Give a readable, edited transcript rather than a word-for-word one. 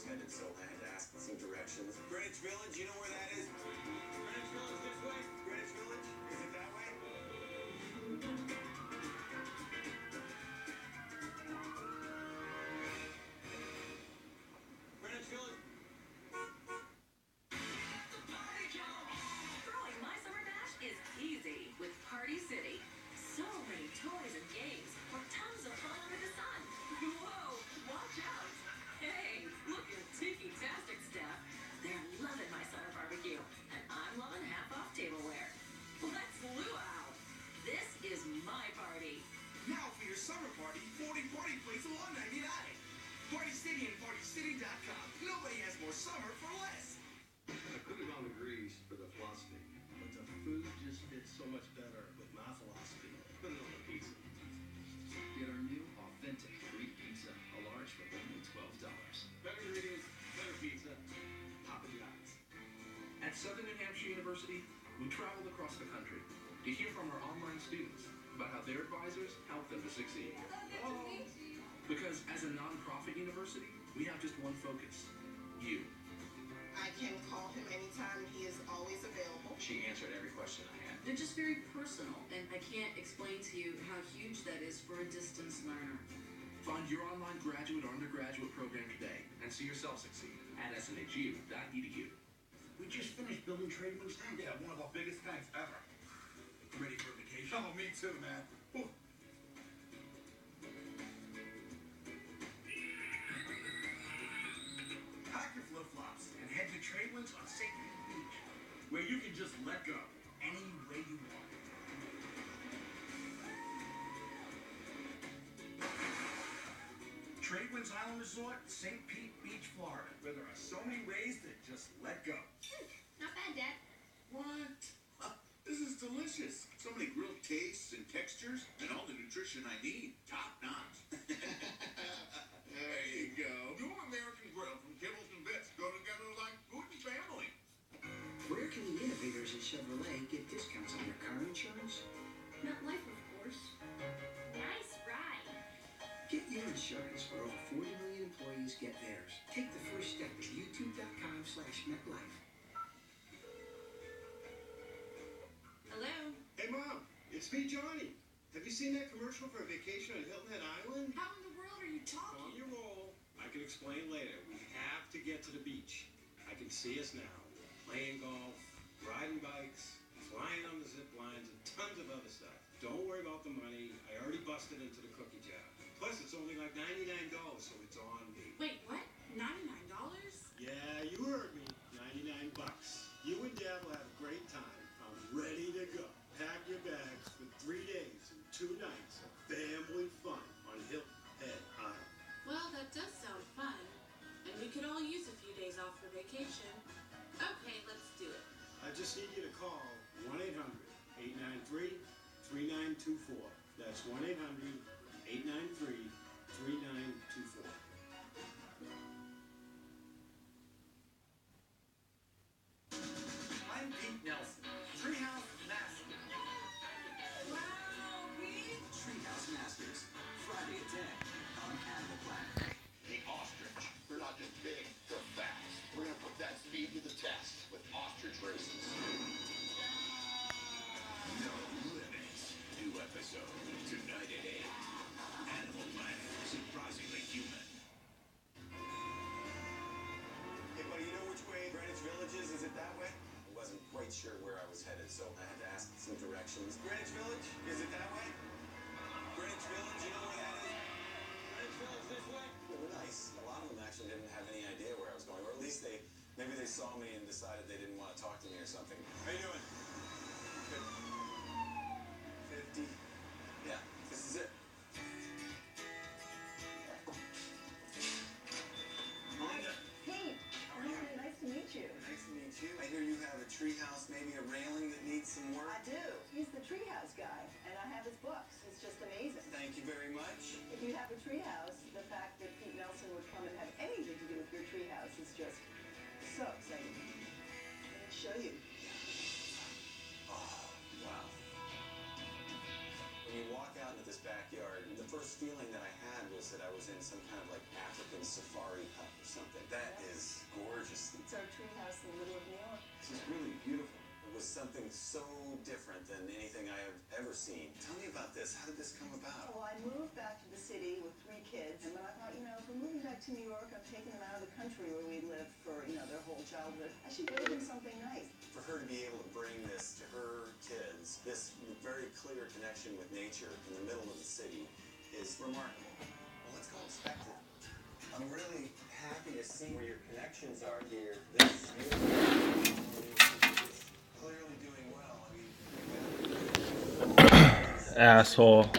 headed, so I had to ask some directions. Greenwich Village, you know where that is? Greenwich Village this way? Greenwich Village? Is it that way? Greenwich Village? Throwing my summer bash is easy with Party City. So many toys and games for tons of fun under the sun. Whoa, watch out. Hey, looking tiki-tastic, Steph. They're loving my summer barbecue, and I'm loving half-off tableware. Let's luau. This is my party. Now for your summer party, 40 party plates for $1.99. Party City and PartyCity.com. Nobody has more summer for less. I could have gone to Greece for the philosophy, but the food just fits so much better with my philosophy. Put it on the pizza. Get our new authentic Greek pizza, a large for only $12. Better ingredients, better pizza. Papa John's. At Southern New Hampshire University, we traveled across the country to hear from our online students about how their advisors help them to succeed. Because as a non-profit university, we have just one focus: you. I can call him anytime and he is always available. She answered every question I had. They're just very personal, and I can't explain to you how huge that is for a distance learner. Find your online graduate or undergraduate program today and see yourself succeed at snhu.edu. We just finished building Tradewinds Town. Yeah, one of our biggest banks ever. Ready for vacation? Oh, me too, man. Ooh. Pack your flip-flops and head to Tradewinds on St. Pete Beach, where you can just let go any way you want. Tradewinds Island Resort, St. Pete Beach, Florida, where there are so many ways to just let go. Not bad, Dad. What? This is delicious. So many grilled tastes and textures, and all the nutrition I need. Top notch. There you go. New American Grill from Kibbles and Bits go together like good family. Where can the innovators at Chevrolet get discounts on their car insurance? MetLife, of course. Nice ride. Get your insurance where over 40 million employees get theirs. Take the first step at youtube.com/MetLife. Hello? Hey, Mom, it's me, Johnny. Have you seen that commercial for a vacation on Hilton Head Island? How in the world are you On talking? your roll. I can explain later. We have to get to the beach. I can see us now. Playing golf, riding bikes, flying on the zip lines, and tons of other stuff. Don't worry about the money. I already busted into the cookie jar. Plus, it's only like $99, so it's on me. Wait, what? $99? Yeah, you heard me. 99 bucks. You and Dad will have a great time. I'm ready to go. Pack your bags for 3 days and 2 nights of family fun on Hilton Head Island. Well, that does sound fun. And we could all use a few days off for vacation. Okay, let's do it. I just need you to call 1-800-893-3924. That's 1-800-893-3924. I'm Pete Nelson, Treehouse Master. Wow, Pete! Treehouse Masters, Friday at 10 on Animal Planet. The ostrich. They're not just big, they're fast. We're gonna put that speed to the test with ostrich races. No limits. New episode tonight at 8. Animal Planet. Surprisingly human. Hey, buddy, you know which way Greenwich Village is? Is it that way? I wasn't quite sure where I was headed, so I had to ask some directions. Greenwich Village? Is it that way? Greenwich Village, you know where that is? Greenwich Village this way? They were nice. A lot of them actually didn't have any idea where I was going, or at least maybe they saw me and decided they didn't want to talk to me or something. How you doing? Good. 50. Yeah, this is it. Melinda. Hey, How are you? nice to meet you. Nice to meet you. I hear you have a treehouse, maybe a railing that needs some work. I do. He's the treehouse guy, and I have his books. It's just amazing. Thank you very much. If you have a treehouse, the fact that Pete Nelson would come and have anything to do with your treehouse is just so exciting. Let me show you. Oh, wow. When you walk out into this backyard, the first feeling that I had was that I was in some kind of like African safari hut or something. That so different than anything I have ever seen. Tell me about this. How did this come about? Well, I moved back to the city with 3 kids, and then I thought, if we're moving back to New York, I'm taking them out of the country where we lived for, their whole childhood. I should give them something nice. For her to be able to bring this to her kids, this very clear connection with nature in the middle of the city, is remarkable. Well, let's go inspect it. I'm really happy to see where your connections are here. This is clearly doing well. Asshole.